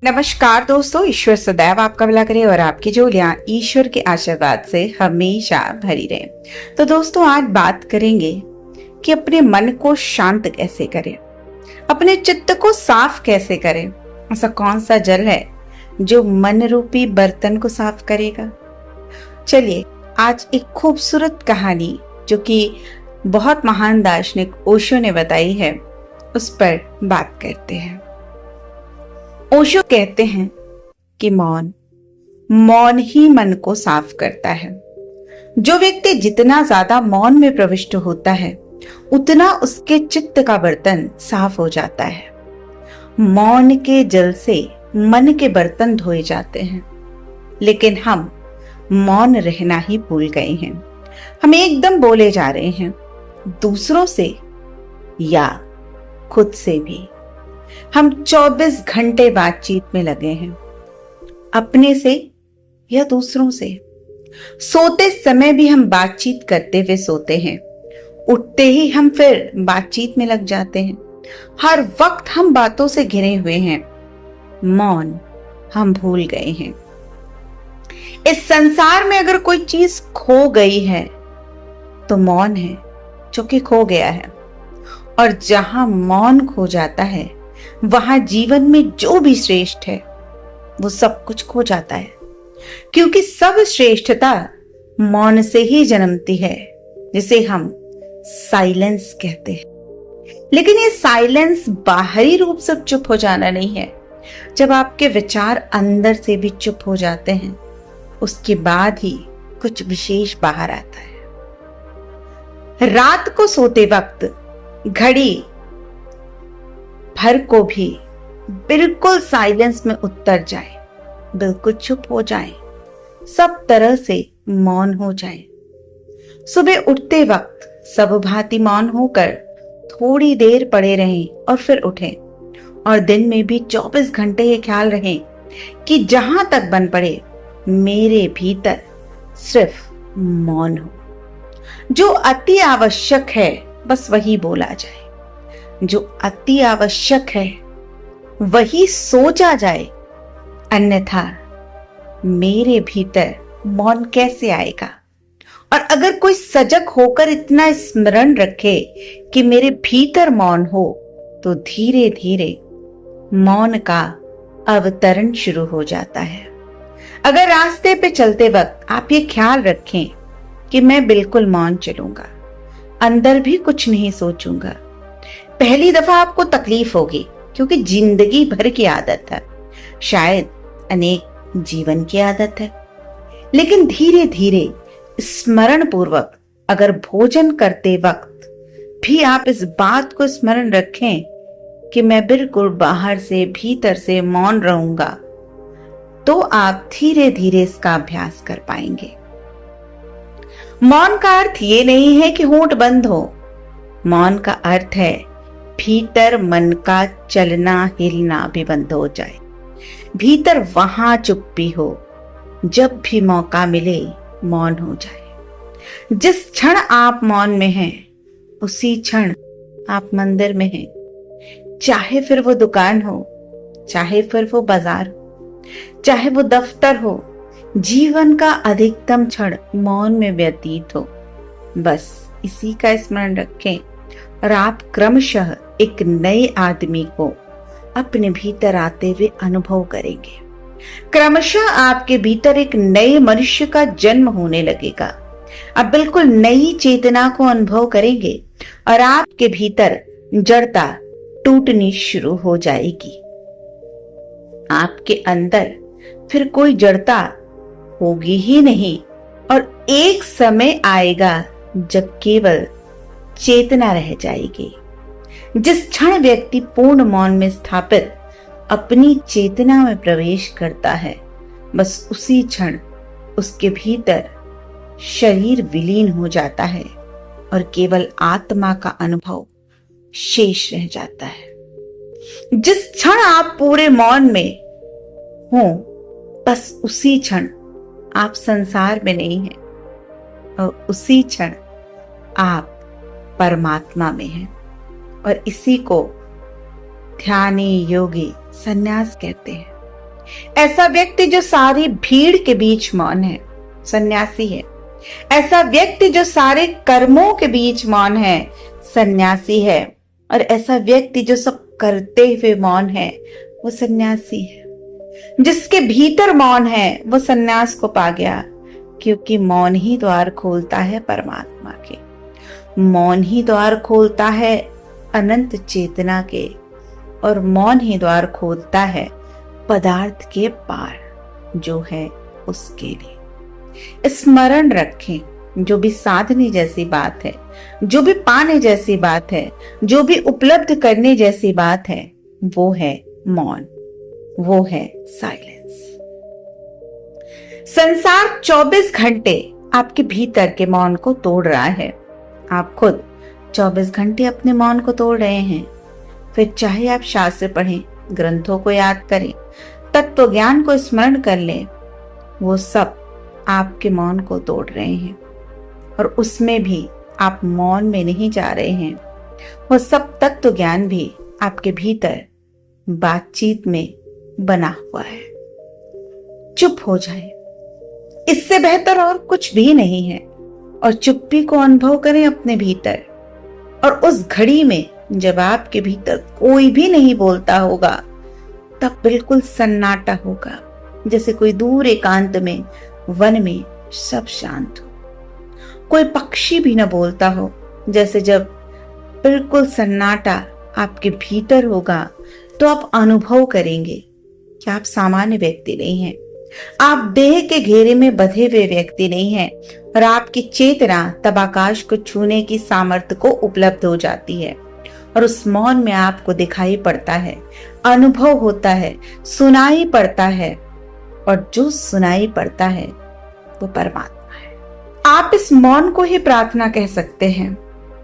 नमस्कार दोस्तों, ईश्वर सदैव आपका भला करे और आपकी झोलियां ईश्वर के आशीर्वाद से हमेशा भरी रहे। तो दोस्तों, आज बात करेंगे कि अपने मन को शांत कैसे करें, अपने चित्त को साफ कैसे करें। ऐसा कौन सा जल है जो मन रूपी बर्तन को साफ करेगा। चलिए आज एक खूबसूरत कहानी जो कि बहुत महान दार्शनिक ओशो ने बताई है, उस पर बात करते हैं। ओशो कहते हैं कि मौन ही मन को साफ करता है। जो व्यक्ति जितना ज्यादा मौन में प्रविष्ट होता है उतना उसके चित्त का बर्तन साफ हो जाता है। मौन के जल से मन के बर्तन धोए जाते हैं, लेकिन हम मौन रहना ही भूल गए हैं। हम एकदम बोले जा रहे हैं, दूसरों से या खुद से भी। हम 24 घंटे बातचीत में लगे हैं, अपने से या दूसरों से। सोते समय भी हम बातचीत करते हुए सोते हैं, उठते ही हम फिर बातचीत में लग जाते हैं। हर वक्त हम बातों से घिरे हुए हैं, मौन हम भूल गए हैं। इस संसार में अगर कोई चीज खो गई है तो मौन है, जो कि खो गया है। और जहां मौन खो जाता है वहां जीवन में जो भी श्रेष्ठ है वो सब कुछ खो जाता है, क्योंकि सब श्रेष्ठता मौन से ही जन्मती है, जिसे हम साइलेंस कहते हैं। लेकिन ये साइलेंस बाहरी रूप से चुप हो जाना नहीं है। जब आपके विचार अंदर से भी चुप हो जाते हैं, उसके बाद ही कुछ विशेष बाहर आता है। रात को सोते वक्त घड़ी भर को भी बिल्कुल साइलेंस में उतर जाए, बिल्कुल चुप हो जाए, सब तरह से मौन हो जाए। सुबह उठते वक्त सब भांति मौन होकर थोड़ी देर पड़े रहें और फिर उठें। और दिन में भी 24 घंटे ये ख्याल रहे कि जहां तक बन पड़े मेरे भीतर सिर्फ मौन हो। जो अति आवश्यक है बस वही बोला जाए, जो अति आवश्यक है वही सोचा जाए, अन्यथा मेरे भीतर मौन कैसे आएगा। और अगर कोई सजग होकर इतना स्मरण रखे कि मेरे भीतर मौन हो, तो धीरे धीरे मौन का अवतरण शुरू हो जाता है। अगर रास्ते पे चलते वक्त आप ये ख्याल रखें कि मैं बिल्कुल मौन चलूंगा, अंदर भी कुछ नहीं सोचूंगा, पहली दफा आपको तकलीफ होगी, क्योंकि जिंदगी भर की आदत है, शायद अनेक जीवन की आदत है। लेकिन धीरे धीरे स्मरण पूर्वक अगर भोजन करते वक्त भी आप इस बात को स्मरण रखें कि मैं बिल्कुल बाहर से भीतर से मौन रहूंगा, तो आप धीरे धीरे इसका अभ्यास कर पाएंगे। मौन का अर्थ ये नहीं है कि होंठ बंद हो। मौन का अर्थ है भीतर मन का चलना हिलना भी बंद हो जाए, भीतर वहां चुप्पी हो, जब भी मौका मिले मौन हो जाए। जिस क्षण आप मौन में हैं उसी क्षण आप मंदिर में हैं, चाहे फिर वो दुकान हो, चाहे फिर वो बाजार हो, चाहे वो दफ्तर हो। जीवन का अधिकतम क्षण मौन में व्यतीत हो। बस इसी का स्मरण रखें और आप क्रमशः एक नए आदमी को अपने भीतर आते हुए अनुभव करेंगे। क्रमशः आपके भीतर एक नए मनुष्य का जन्म होने लगेगा। आप बिल्कुल नई चेतना को अनुभव करेंगे और आपके भीतर जड़ता टूटनी शुरू हो जाएगी। आपके अंदर फिर कोई जड़ता होगी ही नहीं, और एक समय आएगा जब केवल चेतना रह जाएगी। जिस क्षण व्यक्ति पूर्ण मौन में स्थापित अपनी चेतना में प्रवेश करता है, बस उसी क्षण उसके भीतर शरीर विलीन हो जाता है और केवल आत्मा का अनुभव शेष रह जाता है। जिस क्षण आप पूरे मौन में हो, बस उसी क्षण आप संसार में नहीं हैं, और उसी क्षण आप परमात्मा में हैं। और इसी को ध्यानी योगी संन्यास कहते हैं। ऐसा व्यक्ति जो सारी भीड़ के बीच मौन है, सन्यासी है। ऐसा व्यक्ति जो सारे कर्मों के बीच मौन है, सन्यासी है। और ऐसा व्यक्ति जो सब करते हुए मौन है, वो सन्यासी है। जिसके भीतर मौन है वो सन्यास को पा गया, क्योंकि मौन ही द्वार खोलता है परमात्मा के। मौन ही द्वार खोलता है अनंत चेतना के, और मौन ही द्वार खोलता है पदार्थ के पार जो है उसके लिए। स्मरण रखें, जो भी साधने जैसी बात है, जो भी पाने जैसी बात है, जो भी उपलब्ध करने जैसी बात है, वो है मौन, वो है साइलेंस। संसार 24 घंटे आपके भीतर के मौन को तोड़ रहा है। आप खुद 24 घंटे अपने मौन को तोड़ रहे हैं। फिर चाहे आप शास्त्र पढ़ें, ग्रंथों को याद करें, तत्व ज्ञान को स्मरण कर लें, वो सब आपके मौन को तोड़ रहे हैं। और उसमें भी आप मौन में नहीं जा रहे हैं। वो सब तत्व ज्ञान भी आपके भीतर बातचीत में बना हुआ है। चुप हो जाए, इससे बेहतर और कुछ भी नहीं है। और चुप्पी को अनुभव करें अपने भीतर। और उस घड़ी में जब आपके भीतर कोई भी नहीं बोलता होगा, तब बिल्कुल सन्नाटा होगा, जैसे कोई दूर एकांत में वन में सब शांत हो। कोई पक्षी भी न बोलता हो, जैसे जब बिल्कुल सन्नाटा आपके भीतर होगा, तो आप अनुभव करेंगे कि आप सामान्य व्यक्ति नहीं हैं। आप देह के घेरे में बंधे हुए व्यक्ति नहीं हैं, और आपकी चेतना तब आकाश को छूने की सामर्थ्य को उपलब्ध हो जाती है। और उस मौन में आपको दिखाई पड़ता है, अनुभव होता है, सुनाई पड़ता है। और जो सुनाई पड़ता है वो परमात्मा है। आप इस मौन को ही प्रार्थना कह सकते हैं,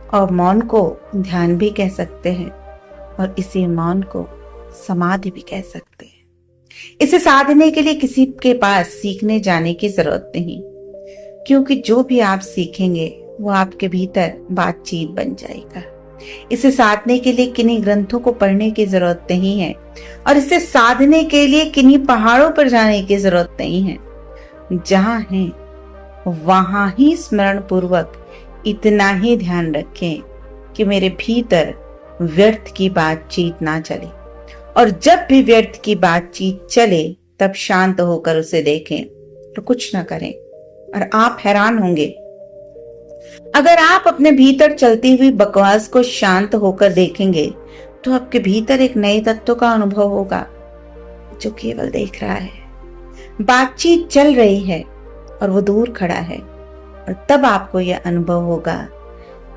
और मौन को ध्यान भी कह सकते हैं, और इसी मौन को समाधि भी कह सकते हैं। इसे साधने के लिए किसी के पास सीखने जाने की जरूरत नहीं, क्योंकि जो भी आप सीखेंगे वो आपके भीतर बातचीत बन जाएगा। इसे साधने के लिए किन्हीं ग्रंथों को पढ़ने की जरूरत नहीं है, और इसे साधने के लिए किन्हीं पहाड़ों पर जाने की जरूरत नहीं है। जहां है वहां ही स्मरण पूर्वक इतना ही ध्यान रखें कि मेरे भीतर व्यर्थ की बातचीत ना चले। और जब भी व्यर्थ की बातचीत चले, तब शांत होकर उसे देखें और कुछ ना करें। और आप हैरान होंगे, अगर आप अपने भीतर चलती हुई बकवास को शांत होकर देखेंगे, तो आपके भीतर एक नए तत्व का अनुभव होगा, जो केवल देख रहा है। बातचीत चल रही है और वो दूर खड़ा है, और तब आपको यह अनुभव होगा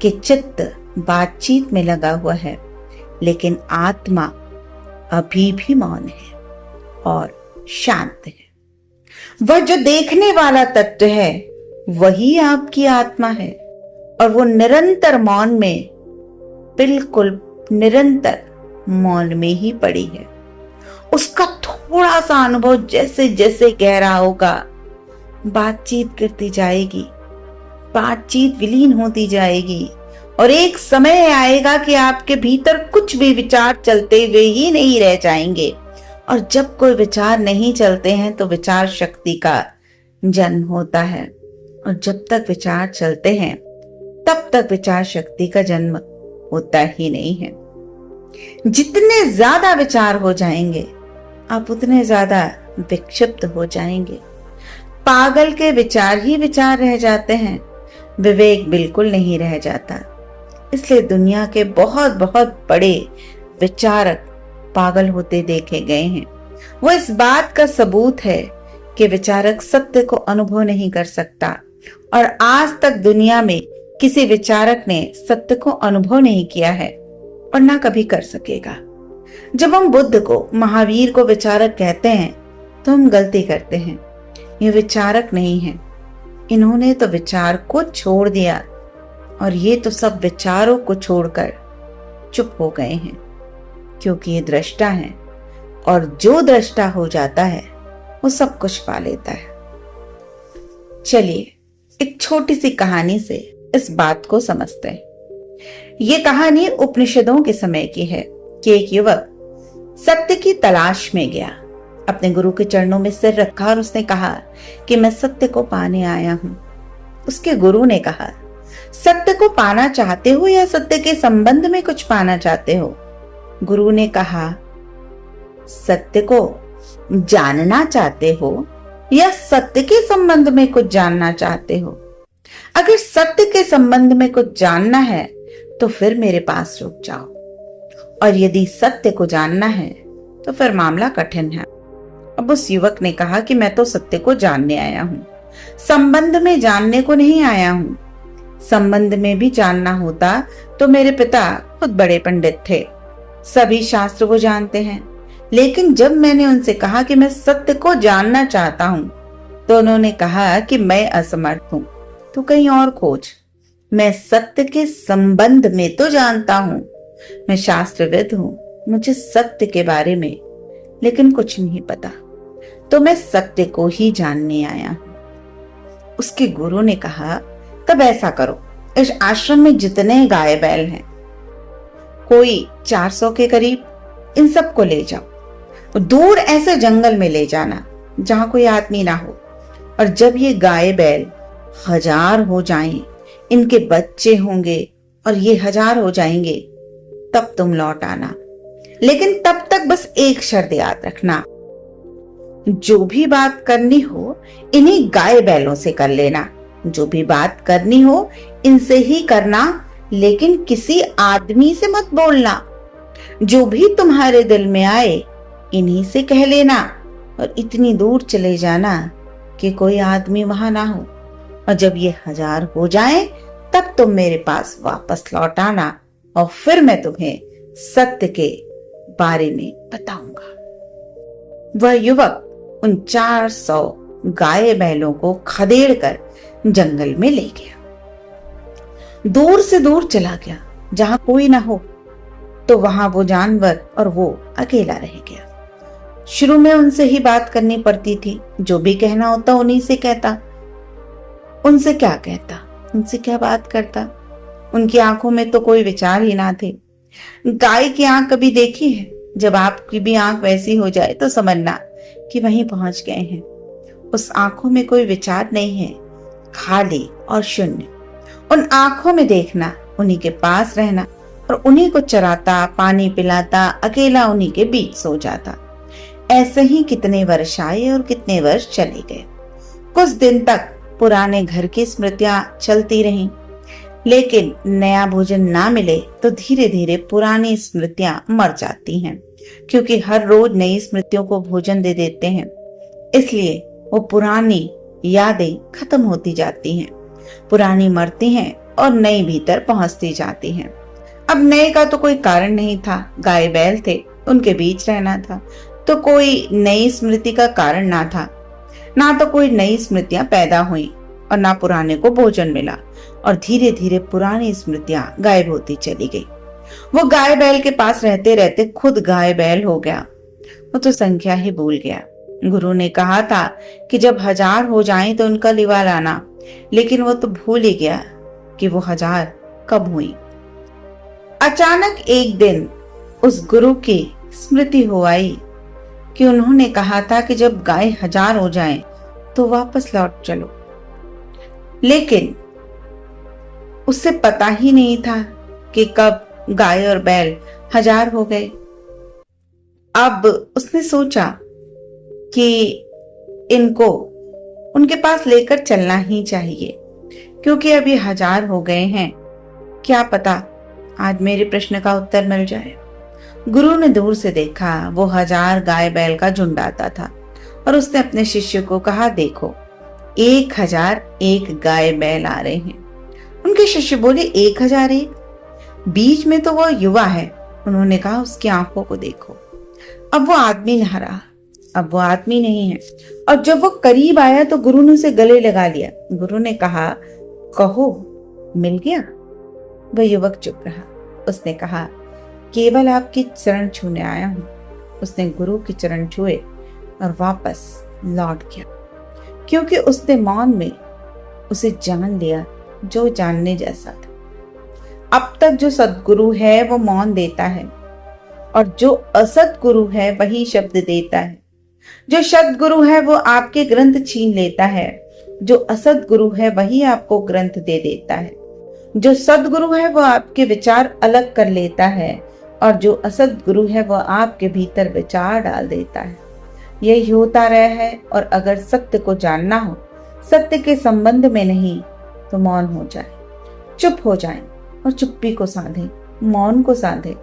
कि चित्त बातचीत में लगा हुआ है, लेकिन आत्मा अभी भी मौन है और शांत है। वह जो देखने वाला तत्व है वही आपकी आत्मा है, और वो निरंतर मौन में, बिल्कुल निरंतर मौन में ही पड़ी है। उसका थोड़ा सा अनुभव जैसे जैसे गहरा होगा, बातचीत करती जाएगी, बातचीत विलीन होती जाएगी, और एक समय आएगा कि आपके भीतर कुछ भी विचार चलते हुए ही नहीं रह जाएंगे। और जब कोई विचार नहीं चलते हैं तो विचार शक्ति का जन्म होता है, और जब तक विचार चलते हैं तब तक विचार शक्ति का जन्म होता ही नहीं है। जितने ज्यादा विचार हो जाएंगे, आप उतने ज्यादा विक्षिप्त हो जाएंगे। पागल के विचार ही विचार रह जाते हैं, विवेक बिल्कुल नहीं रह जाता। इसलिए दुनिया के बहुत बहुत बड़े विचारक पागल होते देखे गए हैं। वो इस बात का सबूत है कि विचारक सत्य को अनुभव नहीं कर सकता, और आज तक दुनिया में किसी विचारक ने सत्य को अनुभव नहीं किया है, और ना कभी कर सकेगा। जब हम बुद्ध को, महावीर को विचारक कहते हैं, तो हम गलती करते हैं। ये विचारक नहीं है, इन्होंने तो विचार को छोड़ दिया, और ये तो सब विचारों को छोड़कर चुप हो गए हैं, क्योंकि ये दृष्टा है, और जो दृष्टा हो जाता है वो सब कुछ पा लेता है। चलिए एक छोटी सी कहानी से इस बात को समझते हैं। ये कहानी उपनिषदों के समय की है कि एक युवक सत्य की तलाश में गया। अपने गुरु के चरणों में सिर रखा और उसने कहा कि मैं सत्य को पाने आया हूं। उसके गुरु ने कहा, सत्य को पाना चाहते हो या सत्य के संबंध में कुछ पाना चाहते हो? गुरु ने कहा, सत्य को जानना चाहते हो या सत्य के संबंध में कुछ जानना चाहते हो? अगर सत्य के संबंध में कुछ जानना है तो फिर मेरे पास रुक जाओ, और यदि सत्य को जानना है तो फिर मामला कठिन है। अब उस युवक ने कहा कि मैं तो सत्य को जानने आया हूं, संबंध में जानने को नहीं आया हूं। संबंध में भी जानना होता तो मेरे पिता खुद बड़े पंडित थे, सभी शास्त्र वो जानते हैं। लेकिन जब मैंने उनसे कहा कि मैं सत्य को जानना चाहता हूं तो उन्होंने कहा कि मैं असमर्थ हूं, तो कहीं और खोज। मैं सत्य के संबंध में तो जानता हूं, मैं शास्त्रविद हूं, मुझे सत्य के बारे में लेकिन कुछ नहीं पता, तो मैं सत्य को ही जानने आया हूं। उसके गुरु ने कहा, तब ऐसा करो, इस आश्रम में जितने गाय बैल हैं, कोई 400 के करीब, इन सबको ले जाओ, दूर ऐसे जंगल में ले जाना जहां कोई आदमी ना हो, और जब ये गाय बैल 1000 हो जाएं, इनके बच्चे होंगे और ये 1000 हो जाएंगे, तब तुम लौट आना। लेकिन तब तक बस एक शर्त याद रखना, जो भी बात करनी हो इन्हीं गाय बैलों से कर लेना, जो भी बात करनी हो इनसे ही करना, लेकिन किसी आदमी से मत बोलना। जो भी तुम्हारे दिल में आए इन्हीं से कह लेना, और इतनी दूर चले जाना कि कोई आदमी वहां ना हो, और जब ये 1000 हो जाए तब तुम मेरे पास वापस लौट आना, और फिर मैं तुम्हें सत्य के बारे में बताऊंगा। वह युवक उन 400 गाय बैलों को खदेड़कर जंगल में ले गया, दूर से दूर चला गया जहां कोई ना हो, तो वहां वो जानवर और वो अकेला रह गया। शुरू में उनसे ही बात करनी पड़ती थी, जो भी कहना होता उन्हीं से कहता। उनसे क्या कहता, उनसे क्या बात करता? उनकी आंखों में तो कोई विचार ही ना थे। गाय की आंख कभी देखी है? जब आपकी भी आंख वैसी हो जाए तो समझना कि वहीं पहुंच गए हैं। उस आंखों में कोई विचार नहीं है, खाली और शून्य। उन आंखों में देखना, उन्हीं के पास रहना और उन्हीं को चराता, पानी पिलाता, अकेला उन्हीं के बीच सो जाता। ऐसे ही कितने वर्ष आए और कितने वर्ष चले गए। कुछ दिन तक पुराने घर की स्मृतियां चलती रहीं, लेकिन नया भोजन ना मिले तो धीरे धीरे पुरानी स्मृतियां मर जाती हैं, क्योंकि हर रोज नई स्मृतियों को भोजन दे देते हैं, इसलिए वो पुरानी यादें खत्म होती जाती हैं। पुरानी मरती हैं और नई भीतर पहुंचती जाती हैं। अब नए का तो कोई कारण नहीं था, गाय बैल थे, उनके बीच रहना था, तो कोई नई स्मृति का कारण ना था। ना तो कोई नई स्मृतियां पैदा हुई और ना पुराने को भोजन मिला, और धीरे धीरे पुरानी स्मृतियां गायब होती चली गई। वो गाय बैल के पास रहते रहते खुद गाय बैल हो गया। वो तो संख्या ही भूल गया। गुरु ने कहा था कि जब 1000 हो जाएं तो उनका लिवा लाना, लेकिन वो तो भूल ही गया कि वो 1000 कब हुई। अचानक एक दिन उस गुरु की स्मृति हो आई कि उन्होंने कहा था कि जब गाय 1000 हो जाएं तो वापस लौट चलो, लेकिन उसे पता ही नहीं था कि कब गाय और बैल 1000 हो गए। अब उसने सोचा कि इनको उनके पास लेकर चलना ही चाहिए, क्योंकि अब ये 1000 हो गए हैं, क्या पता आज मेरे प्रश्न का उत्तर मिल जाए। गुरु ने दूर से देखा, वो 1000 गाय बैल का झुंड आता था, और उसने अपने शिष्य को कहा, देखो 1001 गाय बैल आ रहे हैं। उनके शिष्य बोले, 1001? बीच में तो वो युवा है। उन्होंने कहा, उसकी आंखों को देखो। अब वो आदमी नहीं रहा, अब वो आदमी नहीं है। और जब वो करीब आया तो गुरु ने उसे गले लगा लिया। गुरु ने कहा, कहो मिल गया? वह युवक चुप रहा। उसने कहा, केवल आपकी चरण छूने आया हूं। उसने गुरु की चरण छुए और वापस लौट गया, क्योंकि उसने मौन में उसे जान लिया जो जानने जैसा था। अब तक जो सद्गुरु है वो मौन देता है, और जो असद्गुरु है वही शब्द देता है। जो सद्गुरु है वो आपके ग्रंथ छीन लेता है, जो असद्गुरु है वही आपको ग्रंथ दे देता है। जो सद्गुरु है वो आपके विचार अलग कर लेता है और जो असद्गुरु है वो आपके भीतर विचार डाल देता है। यही होता रहा है। और अगर सत्य को जानना हो, सत्य के संबंध में नहीं, तो मौन हो जाए, चुप हो जाए और चुप्पी को साधे, मौन को साधे।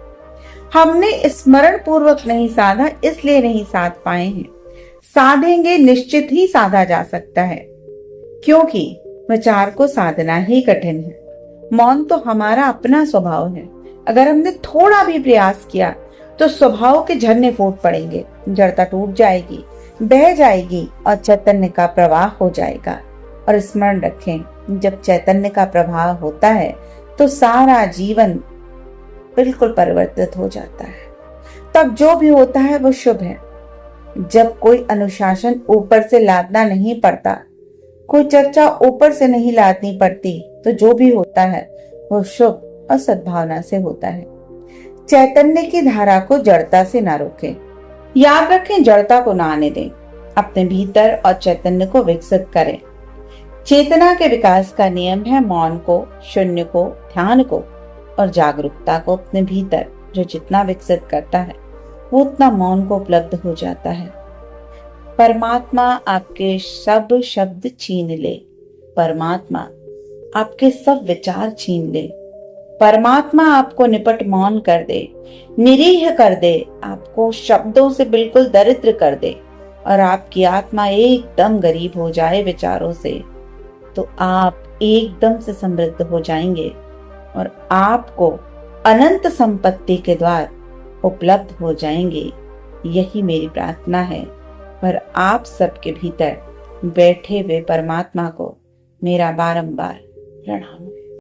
हमने स्मरण पूर्वक नहीं साधा, इसलिए नहीं साध पाए हैं। साधेंगे निश्चित ही साधा जा सकता है, क्योंकि विचार को साधना ही कठिन है। मौन तो हमारा अपना स्वभाव है। अगर हमने थोड़ा भी प्रयास किया तो स्वभाव के झरने फूट पड़ेंगे, जड़ता टूट जाएगी, बह जाएगी और चैतन्य का प्रवाह हो जाएगा। और स्मरण रखें, जब चैतन्य का प्रवाह होता है तो सारा जीवन बिल्कुल परिवर्तित हो जाता है। तब जो भी होता है वो शुभ है। जब कोई अनुशासन ऊपर से लादना नहीं पड़ता, कोई चर्चा ऊपर से नहीं लादनी पड़ती, तो जो भी होता है वो शुभ और सद्भावना से होता है। चैतन्य की धारा को जड़ता से ना रोकें। याद रखें, जड़ता को ना आने दें। अपने भीतर और चैतन्य को विकसित करें। चेतना के विकास का नियम है मौन को, शून्य को, ध्यान को और जागरूकता को अपने भीतर जो जितना विकसित करता है वो उतना मौन को उपलब्ध हो जाता है। परमात्मा आपके सब शब्द छीन ले, परमात्मा आपके सब विचार छीन ले, परमात्मा आपको निपट मौन कर दे, निरीह कर दे, आपको शब्दों से बिल्कुल दरिद्र कर दे और आपकी आत्मा एकदम गरीब हो जाए विचारों से, तो आप एकदम से समृद्ध हो जाएंगे और आपको अनंत संपत्ति के द्वार उपलब्ध हो जाएंगे। यही मेरी प्रार्थना है। पर आप सबके भीतर बैठे हुए परमात्मा को मेरा बारंबार प्रणाम।